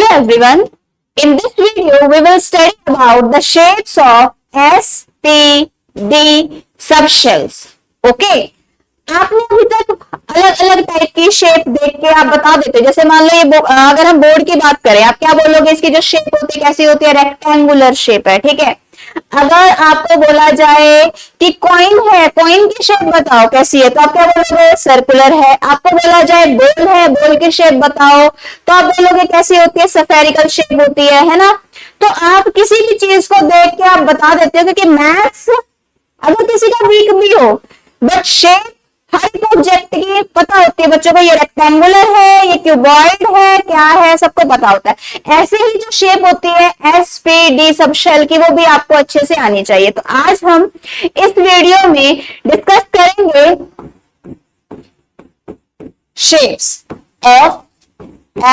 everyone. In this video, we will study about the shapes of S, P, D subshells. Okay. आपने अभी तक अलग अलग type की शेप देख के आप बता देते, जैसे मान लो ये अगर हम बोर्ड की बात करें, आप क्या बोलोगे, इसकी जो शेप होती है कैसी होती है, रेक्टेंगुलर शेप है, ठीक है। अगर आपको बोला जाए कि कॉइन है, कॉइन की शेप बताओ कैसी है, तो आप क्या बोलोगे, सर्कुलर है। आपको बोला जाए बॉल है, बॉल की शेप बताओ, तो आप बोलोगे कैसी होती है, स्फेरिकल शेप होती है ना। तो आप किसी भी चीज को देख के आप बता देते हो, क्योंकि मैथ्स अगर किसी का वीक भी हो बट शेप हर एक ऑब्जेक्ट की पता होती है बच्चों को, ये रेक्टेंगुलर है, ये क्यूबॉइड है, क्या है, सबको पता होता है। ऐसे ही जो शेप होती है s p d subshell की, वो भी आपको अच्छे से आनी चाहिए। तो आज हम इस वीडियो में डिस्कस करेंगे shapes of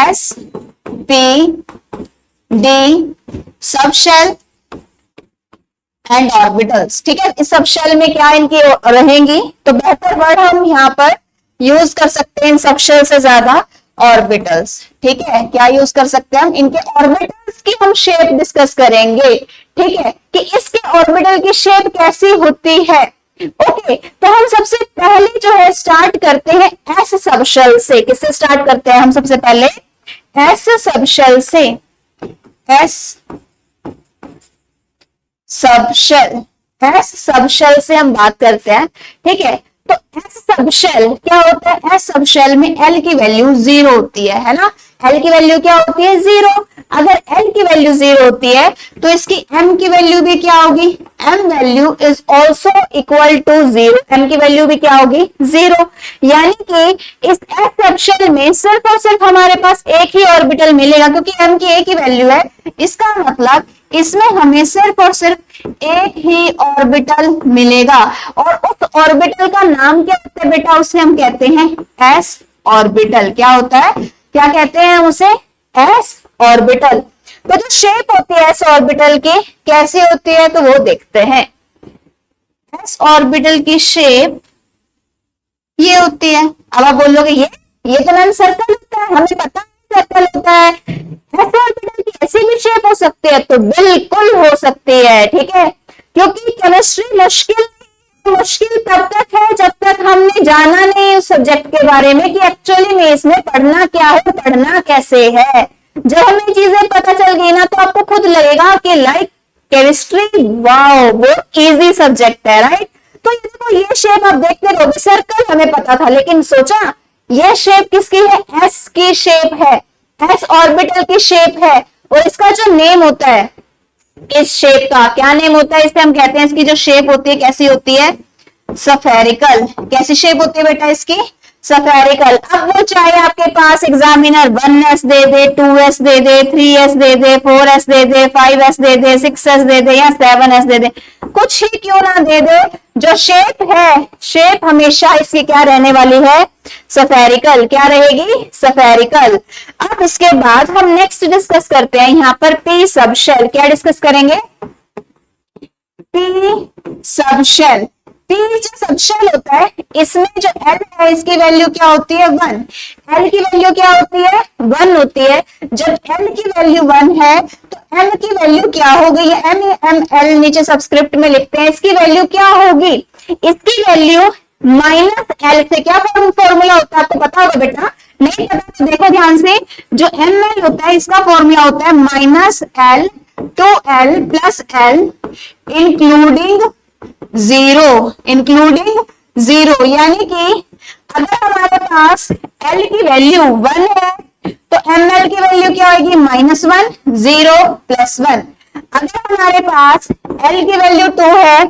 s p d subshell and orbitals, ठीक है। इस सब शेल में क्या इनकी रहेंगी, तो बेहतर वर्ड हम यहाँ पर यूज कर सकते हैं इन सब शेल से ज्यादा ऑर्बिटल्स, ठीक है। क्या यूज कर सकते हैं हम, इनके ऑर्बिटल्स की हम शेप डिस्कस करेंगे, ठीक है, कि इसके ऑर्बिटल की शेप कैसी होती है। ओके, तो हम सबसे पहले जो है स्टार्ट करते हैं एस सब शेल से। किससे स्टार्ट करते हैं हम सबसे पहले, एस सब शेल से। एस सबशेल, एस सबशेल से हम बात करते हैं, ठीक है। तो एस सबशेल क्या होता है, एस सबशेल में एल की वैल्यू 0 होती है ना। एल की वैल्यू क्या होती है, 0। अगर एल की वैल्यू 0 होती है तो इसकी एम की वैल्यू भी क्या होगी, m value is also equal to 0। M की वैल्यू भी क्या होगी, 0। यानी कि इस एस सबशेल में सिर्फ और सिर्फ हमारे पास एक ही ऑर्बिटल मिलेगा, क्योंकि एम की एक ही वैल्यू है। इसका मतलब इसमें हमें सिर्फ और सिर्फ एक ही ऑर्बिटल मिलेगा, और उस ऑर्बिटल का नाम क्या होता है बेटा, उसे हम कहते हैं एस ऑर्बिटल। क्या होता है, क्या कहते हैं उसे, एस ऑर्बिटल। तो जो शेप होती है एस ऑर्बिटल की कैसी होती है, तो वो देखते हैं। एस ऑर्बिटल की शेप ये होती है। अब आप बोलोगे ये तो मैम सर्कल होता है, हमें पता है सर्कल होता है। एस ऑर्बिटल की ऐसी भी शेप हो सकती है, तो बिल्कुल हो सकती है, ठीक है। क्योंकि केमिस्ट्री मुश्किल तब तक है जब तक हमने जाना नहीं उस सब्जेक्ट के बारे में कि एक्चुअली में इसमें पढ़ना क्या है, पढ़ना कैसे है। जब हमें चीजें पता चल गई ना, तो आपको खुद लगेगा कि लाइक केमिस्ट्री वाओ बहुत इजी सब्जेक्ट है, राइट। तो ये देखो, ये शेप आप देखते रहोगे, सर्कल हमें पता था, लेकिन सोचा ये शेप किसकी है, एस की शेप है, एस ऑर्बिटल की शेप है। और इसका जो नेम होता है, इस शेप का क्या नेम होता है, इसे हम कहते हैं, इसकी जो शेप होती है कैसी होती है, स्फेरिकल। कैसी शेप होती है बेटा इसकी, स्फेरिकल। अब वो चाहे आपके पास एग्जामिनर 1s दे दे, 2s दे दे, 3s दे दे, 4s दे दे, 5s दे दे, 6s दे दे या 7s दे दे, कुछ ही क्यों ना दे दे, जो शेप है, शेप हमेशा इसकी क्या रहने वाली है, स्फेरिकल। क्या रहेगी, स्फेरिकल। अब इसके बाद हम नेक्स्ट डिस्कस करते हैं यहाँ पर पी सबशेल। क्या डिस्कस करेंगे, पी सबशेल। पी जो सबशेल होता है, इसमें जो एल है इसकी वैल्यू क्या होती है, 1। एल की वैल्यू क्या होती है, 1 होती है। जब एल की वैल्यू 1 है तो एम की वैल्यू क्या होगी, ये एम एम एल नीचे सबस्क्रिप्ट में लिखते हैं, इसकी वैल्यू क्या होगी, इसकी वैल्यू -l से। क्या फॉर्मूला होता है आपको पता होगा बेटा, नहीं पता तो देखो ध्यान से। जो एम एल होता है इसका फॉर्मूला होता है -l to l plus l including 0, यानी कि अगर हमारे पास l की वैल्यू 1 है तो ml की वैल्यू क्या होगी, -1, 0 + 1। अगर हमारे पास l की वैल्यू 2 है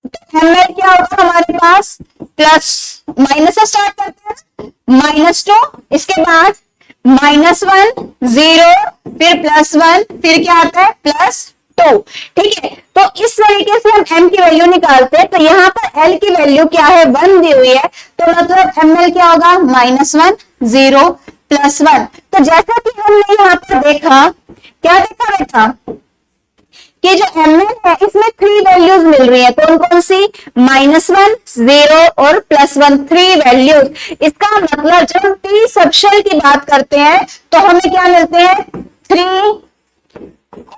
तो ml क्या होगा हमारे पास, प्लस माइनस से स्टार्ट करते हैं, -2, इसके बाद -1, 0, फिर +1, फिर क्या आता है, +2, ठीक है। तो इस तरीके से हम m की वैल्यू निकालते हैं। तो यहाँ पर l की वैल्यू क्या है, 1 दी हुई है, तो मतलब ml क्या होगा, -1, 0 + 1। तो जैसा कि हमने यहाँ पर देखा, क्या देखा बेटा, कि जो mn है इसमें 3 वैल्यूज मिल रही है, कौन कौन सी, -1, 0 और +1, 3 वैल्यूज। इसका मतलब जब हम p सबशेल की बात करते हैं तो हमें क्या मिलते हैं, 3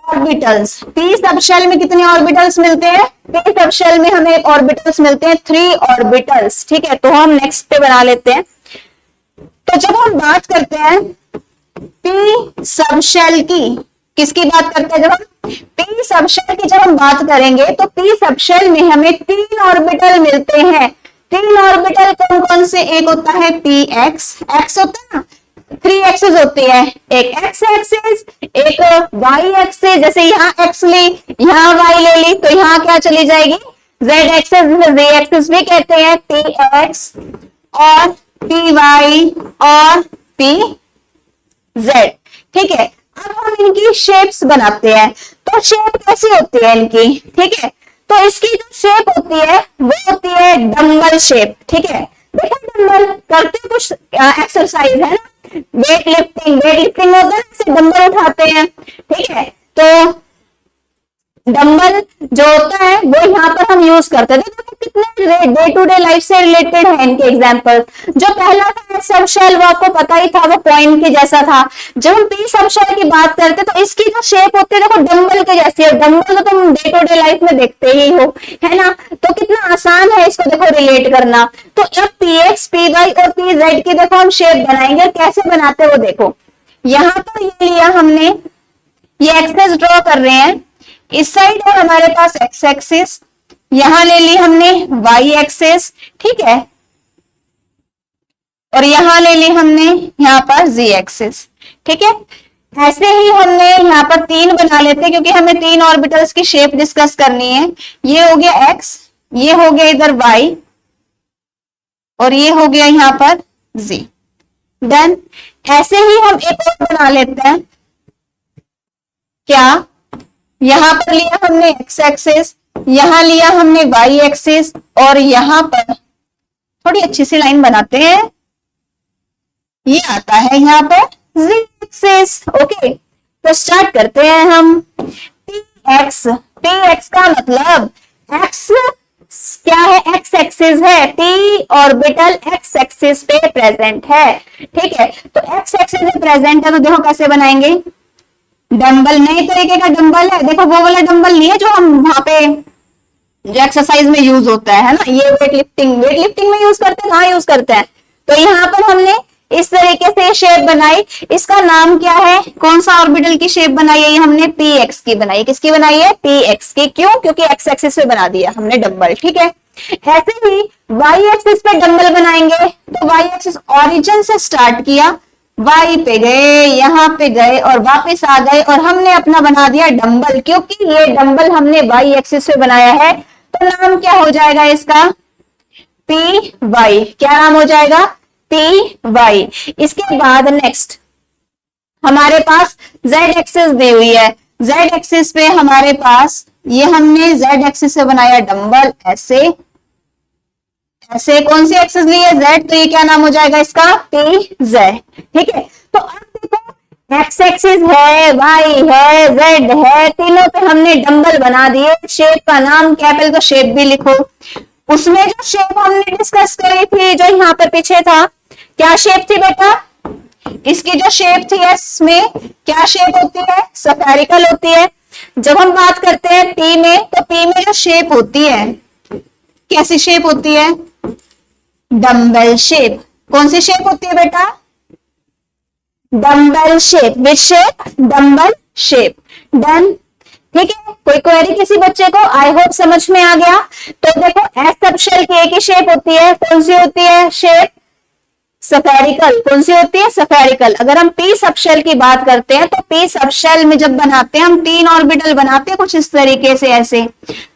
ऑर्बिटल्स। p सबशेल में कितने ऑर्बिटल्स मिलते हैं, p सबशेल में हमें ऑर्बिटल्स मिलते हैं 3 ऑर्बिटल्स। ठीक है, तो हम नेक्स्ट पे बना लेते हैं। तो जब हम बात करते हैं p सबशेल की, किसकी बात करते हैं, जब हम p सबशेल की जब हम बात करेंगे तो p सबशेल में हमें 3 ऑर्बिटल मिलते हैं। 3 ऑर्बिटल कौन कौन से, एक होता है px, x होता है ना, 3 एक्सिस होती है, एक x एक्सिस, एक y एक्सिस, जैसे यहाँ x ली, यहाँ y ले ली, तो यहाँ क्या चली जाएगी, z एक्सिस, z एक्सिस भी कहते हैं, px और py और pz। ठीक है, अब हम इनकी शेप्स बनाते हैं। तो शेप कैसी होती है इनकी, ठीक है, तो इसकी जो शेप होती है वो होती है डंबल शेप। ठीक है, देखो डंबल करते कुछ एक्सरसाइज है ना, वेट लिफ्टिंग होता है, ऐसे डंबल उठाते हैं। ठीक है, तो डंबल जो होता है वो यहाँ पर हम यूज करते थे। देखो कितने डे टू डे लाइफ से रिलेटेड है इनके एग्जांपल। जो पहला था सबशेल, वो आपको पता ही था, वो पॉइंट के जैसा था। जब हम पी सबशेल की बात करते तो इसकी जो शेप होती है देखो डंबल के जैसी है। डंबल तो तुम डे टू डे लाइफ में देखते ही हो, है ना, तो कितना आसान है इसको देखो रिलेट करना। तो अब पी एक्स, पी वाई और पी जेड की देखो हम शेप बनाएंगे, कैसे बनाते वो देखो। यहाँ पर ये लिया हमने, ये एक्सेस ड्रॉ कर रहे हैं, इस साइड है हमारे पास एक्स एक्सिस, यहां ले ली हमने वाई एक्सिस। ठीक है, और यहां ले ली हमने यहाँ पर जी एक्सिस। ठीक है, ऐसे ही हमने यहाँ पर 3 बना लेते क्योंकि हमें 3 ऑर्बिटल्स की शेप डिस्कस करनी है। ये हो गया एक्स, ये हो गया इधर वाई और ये हो गया यहाँ पर जी। डन। ऐसे ही हम एक और बना लेते हैं, क्या, यहां पर लिया हमने एक्स एक्सिस, यहां लिया हमने वाई एक्सिस और यहां पर थोड़ी अच्छी सी लाइन बनाते हैं, ये आता है यहाँ पर जी एक्सिस। ओके, तो स्टार्ट करते हैं हम। पी एक्स का मतलब एक्स क्या है, एक्स एक्सिस है, पी ऑर्बिटल एक्स एक्सिस पे प्रेजेंट है। ठीक है, तो एक्स एक्सिस पे प्रेजेंट है, तो देखो कैसे बनाएंगे, डंबल नए तरीके का डंबल है। देखो वो वाला डंबल नहीं है जो हम वहां पे जो एक्सरसाइज में यूज होता है ना, ये वेट लिफ्टिंग में यूज करते हैं, कहाँ यूज करते हैं। तो यहाँ पर हमने इस तरीके से शेप बनाई, इसका नाम क्या है, कौन सा ऑर्बिटल की शेप बनाई है, ये हमने पी एक्स की बनाई। किसकी बनाई है, पी एक्स की। क्यों, क्योंकि एक्स एक्सिस पे बना दिया हमने डंबल। ठीक है, ऐसे ही वाई एक्सिस पे डंबल बनाएंगे, तो वाई एक्सिस ओरिजिन से स्टार्ट किया, वाई पे गए, यहाँ पे गए और वापस आ गए और हमने अपना बना दिया डंबल। क्योंकि ये डंबल हमने वाई एक्सिस पे बनाया है, तो नाम क्या हो जाएगा इसका, पी वाई। क्या नाम हो जाएगा, पी वाई। इसके बाद नेक्स्ट हमारे पास जेड एक्सिस दी हुई है, जेड एक्सिस पे हमारे पास ये हमने जेड एक्सिस से बनाया डंबल, ऐसे ऐसे कौन सी एक्सिस ली है, जेड, तो ये क्या नाम हो जाएगा इसका, पी जेड। ठीक है, तो अब देखो एक्स एक्सिस है, वाई है, जेड है, तीनों पे हमने डंबल बना दिए। शेप का नाम क्या है, पहले तो शेप भी लिखो। उसमें जो शेप हमने डिस्कस करी थी, जो यहाँ पर पीछे था, क्या शेप थी बेटा, इसकी जो शेप थी एस में, क्या शेप होती है, स्फेरिकल होती है। जब हम बात करते हैं पी में, तो पी में जो शेप होती है कैसी शेप होती है, डंबल शेप। कौन सी शेप होती है बेटा, dumbbell shape. Which shape, dumbbell shape. Done. ठीक है, कोई क्वेरी किसी बच्चे को, आई होप समझ में आ गया। तो देखो एस सबशेल की एक ही शेप होती है, कौन सी होती है शेप, स्फेरिकल। कौन सी होती है, स्फेरिकल। अगर हम पी सबशेल की बात करते हैं, तो पी सबशेल में जब बनाते हैं हम 3 ऑर्बिटल बनाते हैं कुछ इस तरीके से, ऐसे।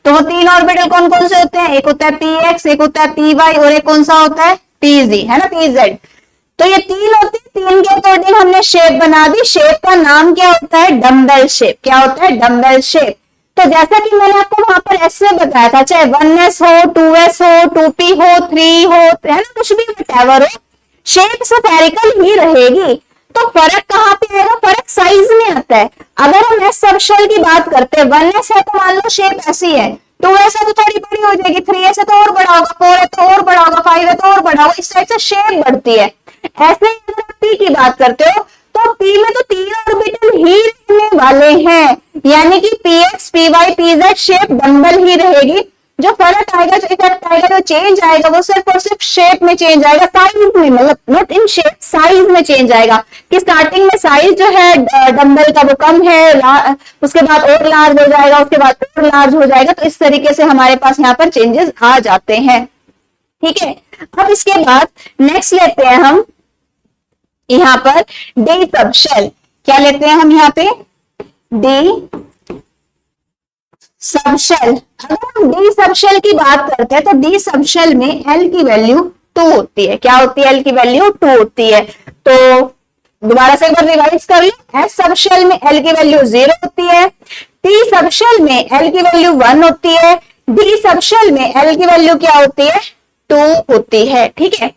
तो वो 3 ऑर्बिटल कौन कौन से होते हैं, एक होता है पी एक्स, एक होता है पी वाई और एक कौन सा होता है, पी जी, है ना, पी जेड। तो ये 3 होते हैं, 3 के अकॉर्डिंग हमने शेप बना दी। शेप का नाम क्या होता है, डंबल शेप। क्या होता है, डंबल शेप। तो जैसा कि मैंने आपको वहां पर ऐसे बताया था, चाहे 1s हो, 2s हो, 2p हो, 3 हो, है ना, कुछ भी व्हाटएवर हो, शेप स्फेरिकल ही रहेगी। तो फर्क कहाँ पे आएगा, फर्क साइज में आता है। अगर हम एस सब शेल की बात करते हैं, 1s है तो मान लो शेप ऐसी है, 2s है तो थोड़ी बड़ी हो जाएगी, 3s है तो और बड़ा होगा, 4 है तो और बड़ा होगा, 5 है तो और बड़ा होगा, इस टाइप से शेप बढ़ती है। ऐसे ही अगर आप पी की बात करते हो तो पी में तो 3 ऑर्बिटल ही रहने वाले हैं, यानी कि px, py, pz shape dumbbell ही रहेगी। जो फर्क आएगा, जो इफेक्ट आएगा, जो चेंज आएगा वो सिर्फ और सिर्फ शेप में चेंज आएगा, साइज में, मतलब नॉट इन शेप, साइज में चेंज आएगा कि स्टार्टिंग में साइज जो है डंबल का वो कम है, उसके बाद और लार्ज हो जाएगा, उसके बाद और लार्ज हो जाएगा। तो इस तरीके से हमारे पास यहाँ पर चेंजेस आ जाते हैं। ठीक है, अब इसके बाद नेक्स्ट लेते हैं हम यहाँ पर डी सब शेल। क्या लेते हैं हम यहाँ पे? डी सब शेल। अगर हम डी सब शेल की बात करते हैं तो डी सब शेल में एल की वैल्यू 2 होती है। क्या होती है? एल की वैल्यू 2 होती है। तो दोबारा से एक बार रिवाइज कर लो, एस सब शेल में एल की वैल्यू 0 होती है, टी सब शेल में एल की वैल्यू 1 होती है, डी सब शेल में एल की वैल्यू क्या होती है? 2 होती है। ठीक है,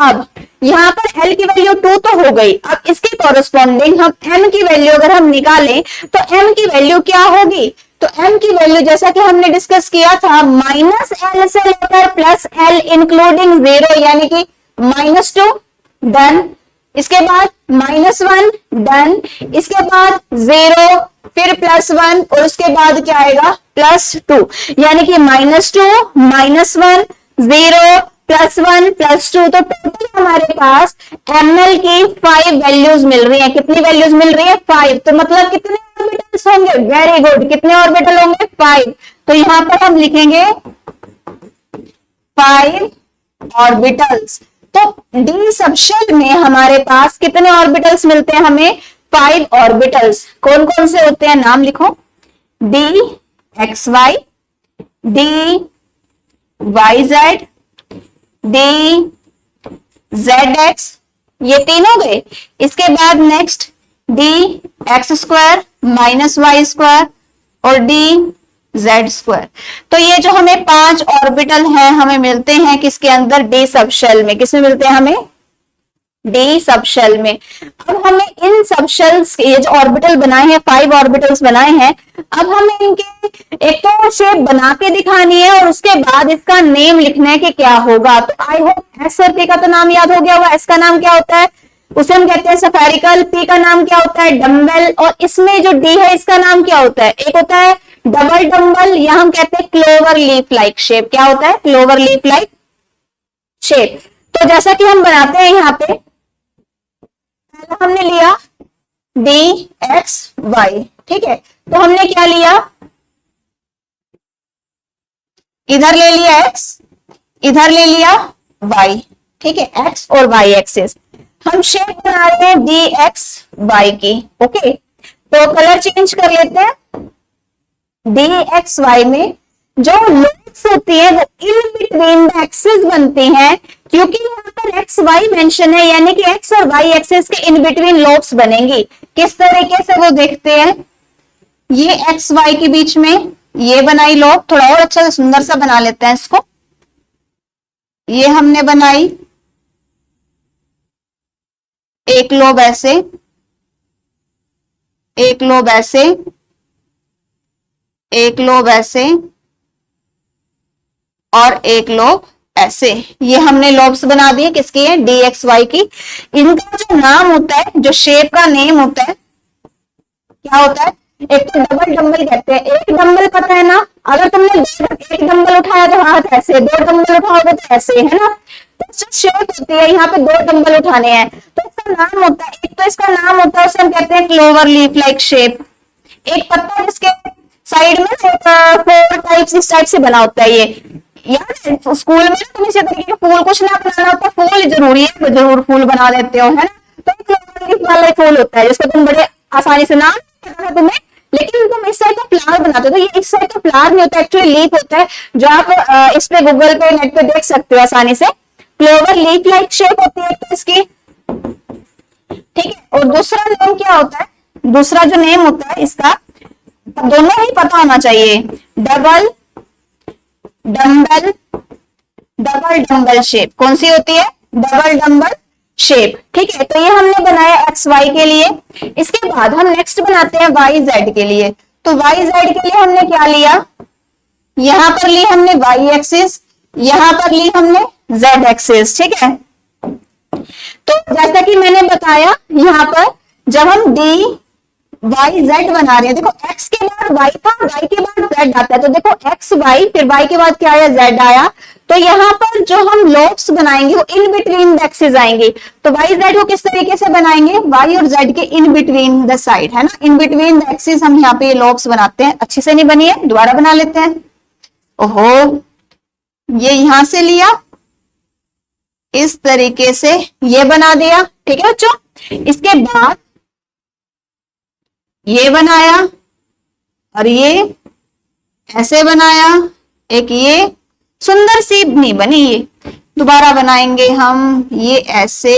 अब यहाँ पर L की वैल्यू 2 तो हो गई। अब इसके कॉरेस्पॉन्डिंग हम M की वैल्यू अगर हम निकालें तो M की वैल्यू क्या होगी? तो M की वैल्यू जैसा कि हमने डिस्कस किया था, -L से लेकर +L इंक्लूडिंग 0, यानी कि -2 डन, इसके बाद -1 डन, इसके बाद 0, फिर +1 और उसके बाद क्या आएगा? +2, यानी कि -2, -1, 0, +1, +2। तो टोटल हमारे पास ml की 5 वैल्यूज मिल रही है। कितनी वैल्यूज मिल रही है? 5। तो मतलब कितने ऑर्बिटल्स होंगे? वेरी गुड, कितने ऑर्बिटल होंगे? 5। तो यहां पर हम लिखेंगे 5 ऑर्बिटल्स। तो डी सब शेल में हमारे पास कितने ऑर्बिटल्स मिलते हैं हमें? 5 ऑर्बिटल्स। कौन कौन से होते हैं? नाम लिखो, DXY, DYZ, DZX, ये तीन हो गए। इसके बाद नेक्स्ट DX² -Y² और DZ²। तो ये जो हमें 5 ऑर्बिटल हैं हमें मिलते हैं किसके अंदर? डी सब शेल में। किसमें मिलते हैं हमें? डी सब शेल में। अब हमें इन सब शेल्स ये जो ऑर्बिटल बनाए हैं, 5 ऑर्बिटल्स बनाए हैं, अब हमें इनके एक तो शेप बना के दिखानी है और उसके बाद इसका नेम लिखना है कि क्या होगा। तो आई होप एस और पी का तो नाम याद हो गया होगा। एस का नाम क्या होता है? उसे हम कहते हैं स्फेरिकल। पी का नाम क्या होता है? डम्बल। और इसमें जो डी है इसका नाम क्या होता है? एक होता है डबल डम्बल, या हम कहते हैं क्लोवर लीफ लाइक शेप। क्या होता है? Clover leaf like shape. तो जैसा कि हम बनाते हैं यहाँ पे, हमने लिया DXY। ठीक है, तो हमने क्या लिया? इधर ले लिया X, इधर ले लिया Y। ठीक है, X और Y एक्सिस। हम शेप बना रहे हैं DXY की। ओके, तो कलर चेंज कर लेते हैं। DXY में जो लोब्स होती है वो इन बिटवीन द एक्सिस बनती हैं, क्योंकि यहाँ पर एक्स वाई मेंशन है, यानी कि एक्स और वाई एक्सिस के इन बिटवीन लोब्स बनेंगी। किस तरीके से वो देखते हैं? ये एक्स वाई के बीच में ये बनाई लोब, थोड़ा और अच्छा से सुंदर सा बना लेते हैं इसको। ये हमने बनाई एक लोब ऐसे, एक लोब ऐसे, एक लोब ऐसे और एक लोब ऐसे। ये हमने लोब्स बना दिए। किसकी है? DXY की। इनका जो नाम होता है, जो शेप का नेम होता है, क्या होता है? एक तो डबल डंबल कहते हैं। एक डंबल पता है ना, अगर तुमने एक डंबल उठाया तो हाथ ऐसे, 2 डंबल उठाओगे तो ऐसे, है ना। तो जो शेप होती है, यहाँ पे 2 डंबल उठाने हैं तो इसका नाम होता है, एक तो इसका नाम होता है, उसे हम कहते हैं क्लोवर लीफ लाइक शेप। एक पत्ता जिसके साइड में 4 टाइप्स इस टाइप से बना होता है। ये यार स्कूल में तुम इसी तरीके का फूल कुछ ना बनाना होता, फूल जरूरी है, तो जरूर फूल बना देते हो, है ना। तो क्लोवर लीफ वाला फूल होता है जिसको तुम बड़े आसानी से, नाम पता है तुम्हें, लेकिन तुम इस साइड का फ्लावर बनाते हो। तो ये इस साइड का फ्लावर नहीं होता, एक्चुअली लीफ होता है, जो आप इस पे गूगल पे नेट पे देख सकते हो आसानी से। क्लोवर लीफ लाइक शेप होती है तो इसकी। ठीक है, और दूसरा नेम क्या होता है? दूसरा जो नेम होता है इसका, दोनों ही पता होना चाहिए, double dumbbell, double dumbbell shape. कौन सी होती है? Double dumbbell shape. ठीक है, तो ये हमने बनाया एक्स वाई के लिए। इसके बाद हम नेक्स्ट बनाते हैं वाई जेड के लिए। तो वाई जेड के लिए हमने क्या लिया, यहां पर ली हमने वाई एक्सिस, यहां पर ली हमने जेड एक्सिस। ठीक है, तो जैसा कि मैंने बताया यहां पर जब हम डी वाई जेड बना रहे हैं, देखो एक्स के बाद वाई था, वाई के बाद जेड आता है, तो देखो एक्स वाई, फिर वाई के बाद क्या आया, जेड आया। तो यहाँ पर जो हम लोब्स बनाएंगे वो इन बिटवीन द एक्सिस आएंगे। तो वाई जेड को किस तरीके से बनाएंगे, वाई और जेड के इन बिटवीन द साइड, है ना, इन बिटवीन द एक्सिस हम यहाँ पे लोब्स बनाते हैं। अच्छे से नहीं बनी है, दोबारा बना लेते हैं। ओहो, ये यहां से लिया, इस तरीके से ये बना दिया। ठीक है बच्चों, इसके बाद ये बनाया और ये ऐसे बनाया, एक ये सुंदर सी नहीं बनी, ये दोबारा बनाएंगे हम, ये ऐसे।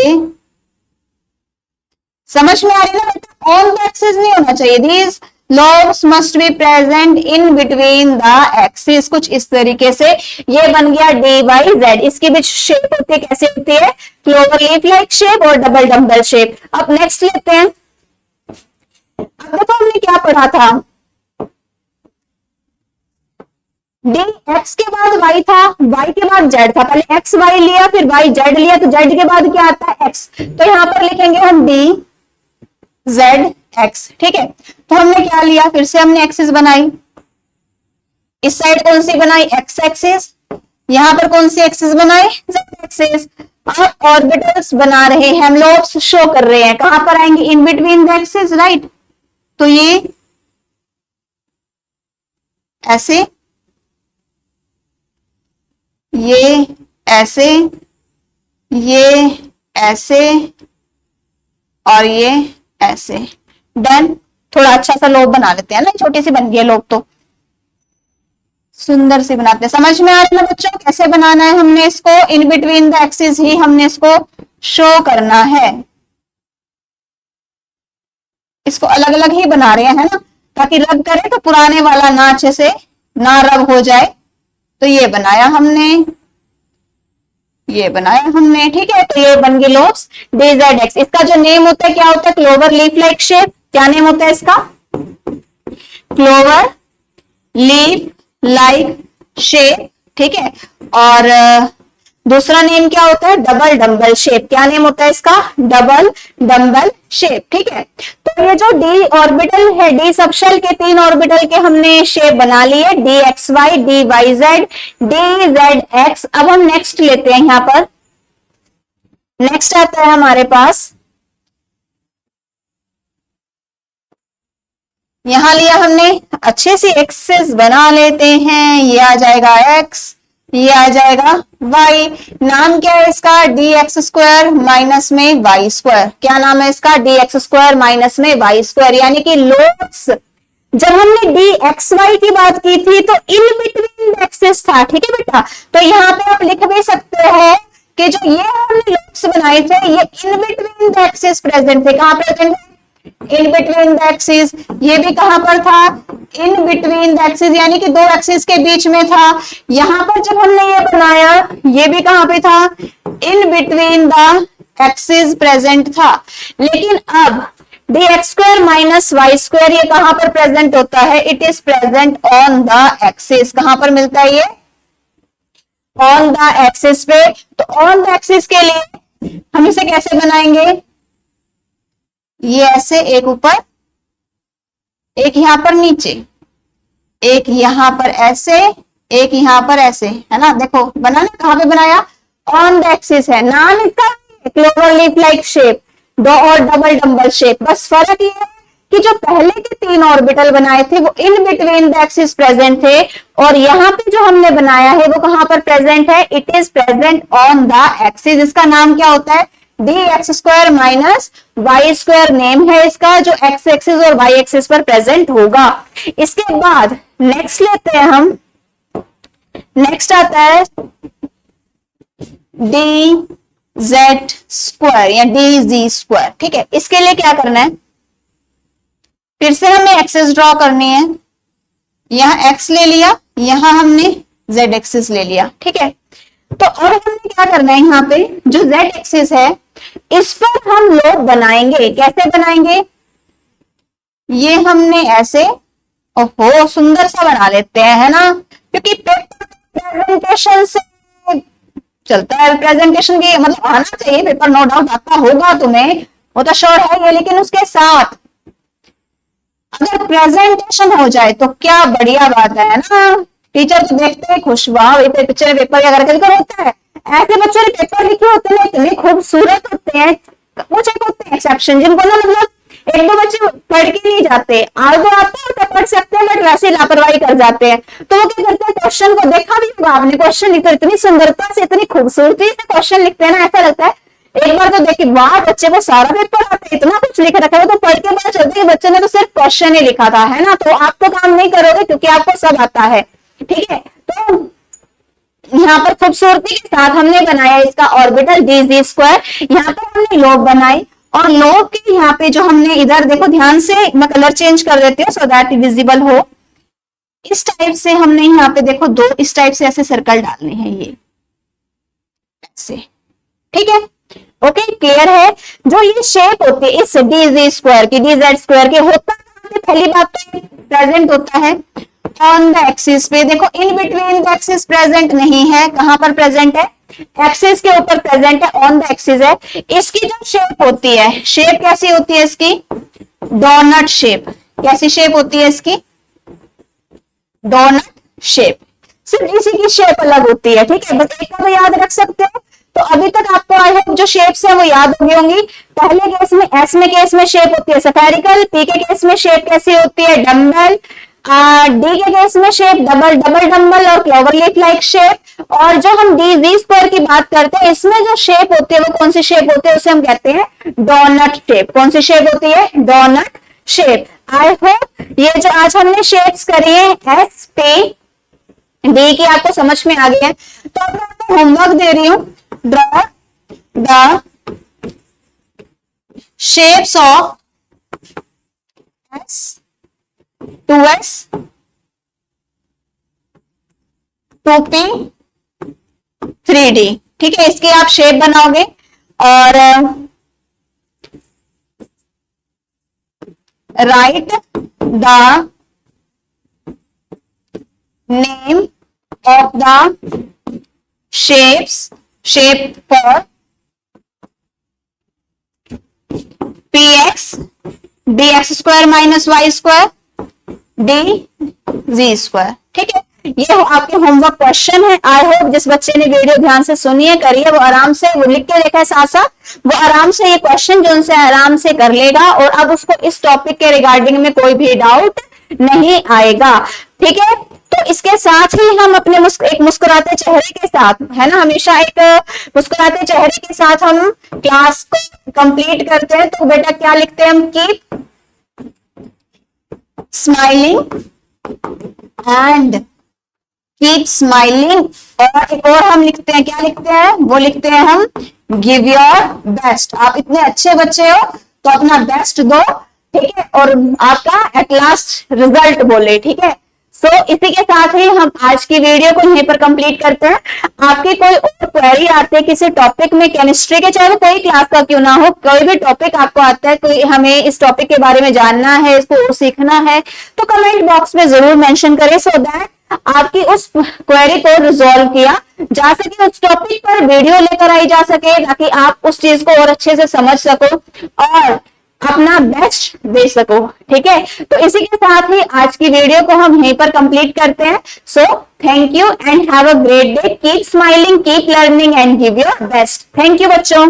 समझ में आ रही है ना बेटा, ऑन द एक्सिस नहीं होना चाहिए, these lobes must be present in between the axis। कुछ इस तरीके से ये बन गया डी वाई जेड। इसकी भी शेप होती है, कैसे होती है, क्लोवर लीफ लाइक शेप और डबल डम्बल शेप। अब नेक्स्ट लेते हैं। अब देखो हमने क्या पढ़ा था, डी एक्स के बाद वाई था, वाई के बाद जेड था, पहले एक्स वाई लिया फिर वाई जेड लिया, तो जेड के बाद क्या आता है, एक्स। तो यहां पर लिखेंगे हम डी जेड एक्स। ठीक है, तो हमने क्या लिया, फिर से हमने एक्सिस बनाई। इस साइड कौन सी बनाई, एक्स एक्सिस, यहां पर कौन सी एक्सिस बनाई, जेड एक्सिस। अब ऑर्बिटल्स बना रहे हैं हम, लोब्स शो कर रहे हैं, कहां पर आएंगे, इन बिटवीन द एक्सिस, राइट। तो ये ऐसे, ये ऐसे, ये ऐसे और ये ऐसे। डन। थोड़ा अच्छा सा लोब बना लेते हैं ना, छोटी सी बन गई है लोब, तो सुंदर सी बनाते हैं। समझ में आ रहा है ना बच्चों, कैसे बनाना है हमने इसको, इन बिटवीन द एक्सिस ही हमने इसको शो करना है। इसको अलग अलग ही बना रहे हैं, है ना, ताकि रब करे तो पुराने वाला ना अच्छे से ना रब हो जाए। तो ये बनाया हमने, ये बनाया हमने। ठीक है, तो ये बन गई लोब्स डी जेड एक्स। इसका जो नेम होता है क्या होता है, क्लोवर लीफ लाइक शेप। क्या नेम होता है इसका, क्लोवर लीफ लाइक शेप। ठीक है, और दूसरा नेम क्या होता है, डबल डम्बल शेप। क्या नेम होता है इसका, डबल डम्बल शेप। ठीक है, तो ये जो डी ऑर्बिटल है, डी सबशेल के 3 ऑर्बिटल के हमने शेप बना लिए, d x y, d y z, d z x. अब हम नेक्स्ट लेते हैं, यहां पर नेक्स्ट आता है हमारे पास, यहां लिया हमने, अच्छे से एक्सेस बना लेते हैं। ये आ जाएगा एक्स, ये आ जाएगा y। नाम क्या है इसका, डी एक्स स्क्वायर माइनस में वाई स्क्वायर। क्या नाम है इसका, डी एक्स स्क्वायर माइनस में वाई स्क्वायर। यानी कि लोब्स, जब हमने डी एक्स वाई की बात की थी तो इन बिटवीन द एक्सिस था। ठीक है बेटा, तो यहाँ पे आप लिख भी सकते हैं कि जो ये हमने लोब्स बनाए थे ये इन बिटवीन द एक्सिस प्रेजेंट थे। कहां प्रेजेंट है, इन बिटवीन द एक्सिस। ये भी कहां पर था, इन बिटवीन द एक्सिस, यानी कि 2 एक्सिस के बीच में था। यहां पर जब हमने ये बनाया, ये भी कहां पे था, in between the axis present था। लेकिन अब d x square minus y square ये कहां पर प्रेजेंट होता है, it is present on the axis. कहां पर मिलता है ये, ऑन द एक्सिस पे। तो ऑन द एक्सिस के लिए हम इसे कैसे बनाएंगे, ये ऐसे, एक ऊपर एक यहां पर नीचे, एक यहां पर ऐसे, एक यहां पर ऐसे, है ना। देखो बना ना, कहां पे बनाया, ऑन द एक्सिस है। नाम इसका क्लोवर लीफ लाइक शेप, दो और डबल डम्बल शेप। बस फर्क ये है कि जो पहले के 3 ऑर्बिटल बनाए थे वो इन बिटवीन द एक्सिस प्रेजेंट थे, और यहाँ पे जो हमने बनाया है वो कहां पर प्रेजेंट है, it is present on the axis. इसका नाम क्या होता है, d x square minus y square name है इसका, जो एक्स एक्सिस और वाई एक्सिस पर प्रेजेंट होगा। इसके बाद नेक्स्ट लेते हैं हम, नेक्स्ट आता है डी जेड स्क्वायर या डी जी स्क्वायर। ठीक है, इसके लिए क्या करना है, फिर से हमें एक्सिस ड्रॉ करनी है। यहां एक्स ले लिया, यहां हमने जेड एक्सिस ले लिया। ठीक है, तो अब हमें क्या करना है, यहाँ पे जो जेड एक्सिस है इस पर हम लोग बनाएंगे। कैसे बनाएंगे? ये हमने ऐसे, ओहो सुंदर सा बना लेते हैं, है ना, क्योंकि पेपर प्रेजेंटेशन से चलता है। प्रेजेंटेशन की मतलब आना चाहिए पेपर, नो डाउट आता होगा तुम्हें, वो तो श्योर है ये, लेकिन उसके साथ अगर प्रेजेंटेशन हो जाए तो क्या बढ़िया बात है ना। टीचर तो देखते हैं खुश, वाह बच्चे ने पेपर क्या करके होता है। ऐसे बच्चों ने पेपर लिखे होते हैं, इतने खूबसूरत होते हैं। कुछ एक होते हैं एक्सेप्शन, जिनको ना मतलब एक दो बच्चे पढ़ के नहीं जाते, आगे आते हैं तो पढ़ सकते हैं बट वैसे लापरवाही कर जाते हैं। तो वो क्या करते हैं, क्वेश्चन को देखा भी होगा आपने, क्वेश्चन लिखते इतनी सुंदरता से, इतनी खूबसूरती से क्वेश्चन लिखते हैं ना, ऐसा लगता है एक बार तो देखिए वाह बच्चे को सारा पेपर आता है, इतना कुछ लिख रखा है। तो पढ़ के पता चलता है कि बच्चे ने तो सिर्फ क्वेश्चन ही लिखा था, है ना। तो आप तो काम नहीं करोगे क्योंकि आपको सब आता है, ठीक है। तो यहाँ पर खूबसूरती के साथ हमने बनाया इसका ऑर्बिटल d(z²). यहाँ पर हमने लोब बनाई, और लोब के यहाँ पे जो हमने इधर देखो ध्यान से, मैं कलर चेंज कर देती हूँ सो दैट विजिबल हो। इस टाइप से हमने यहाँ पे देखो दो इस टाइप से ऐसे सर्कल डालने हैं, ये ऐसे, ठीक है। ओके, क्लियर है। जो ये शेप होती है इस dz² की, dz² की, होता है पहली बात तो प्रेजेंट होता है ऑन द एक्सिस पे। देखो इन बिटवीन द एक्सिस प्रेजेंट नहीं है, कहां पर प्रेजेंट है? एक्सिस के ऊपर प्रेजेंट है, ऑन द एक्सिस है। इसकी जो शेप होती है, शेप कैसी होती है इसकी? Donut shape. कैसी शेप होती है इसकी? Donut shape. सिर्फ इसी की शेप अलग होती है, ठीक है। बस एक का तो याद रख सकते हो। तो अभी तक आपको आई होप जो शेप्स है वो याद हो गई होंगी। पहले केस में, एस में केस में शेप होती है स्फेरिकल, पी के केस में शेप कैसी होती है? डम्बल, डी के केस में शेप डबल डम्बल और क्लोवर लीफ लाइक शेप। और जो हम dz² की बात करते हैं, इसमें जो शेप होती है वो कौन सी शेप होती है? उसे हम कहते हैं डोनट शेप। कौन सी शेप होती है? Donut shape. आई होप ये जो आज हमने शेप्स करी है एस पी डी की आपको समझ में आ गया है। तो अब मैं आपको होमवर्क दे रही हूं, draw the shapes of S 2s 2p 3d, ठीक है। इसके आप शेप बनाओगे और right the name of the shapes, shape for px dx² minus y² dz², ठीक है। ये आपके होमवर्क क्वेश्चन है। आई होप जिस बच्चे ने वीडियो ध्यान से सुनी है, करी है, वो आराम से वो लिख के देखा है साथ साथ, वो आराम से ये क्वेश्चन जो उनसे आराम से कर लेगा और अब उसको इस टॉपिक के रिगार्डिंग में कोई भी डाउट नहीं आएगा, ठीक है। तो इसके साथ ही हम अपने एक मुस्कुराते चेहरे के साथ, है ना, हमेशा एक मुस्कुराते चेहरे के साथ हम क्लास को कंप्लीट करते हैं। तो बेटा क्या लिखते हैं हम? Keep smiling and keep smiling. और एक और हम लिखते हैं, क्या लिखते हैं? वो लिखते हैं हम गिव योर बेस्ट। आप इतने अच्छे बच्चे हो तो अपना बेस्ट दो, ठीक है, और आपका एट लास्ट रिजल्ट बोले, ठीक है। सो इसी के साथ ही हम आज की वीडियो को यहीं पर कंप्लीट करते हैं। आपकी कोई और क्वेरी आती है किसी टॉपिक में, केमिस्ट्री के, चाहे कोई क्लास का क्यों ना हो, कोई भी टॉपिक आपको आता है, कोई हमें इस टॉपिक के बारे में जानना है, इसको और सीखना है, तो कमेंट बॉक्स में जरूर मेंशन करें सो दैट आपकी उस क्वेरी को रिजॉल्व किया जा सके, उस टॉपिक पर वीडियो लेकर आई जा सके, ताकि आप उस चीज को और अच्छे से समझ सको और अपना बेस्ट दे सको, ठीक है। तो इसी के साथ ही आज की वीडियो को हम यहीं पर कंप्लीट करते हैं। So thank you and have a great day. Keep smiling, keep learning and give your best. Thank you बच्चों।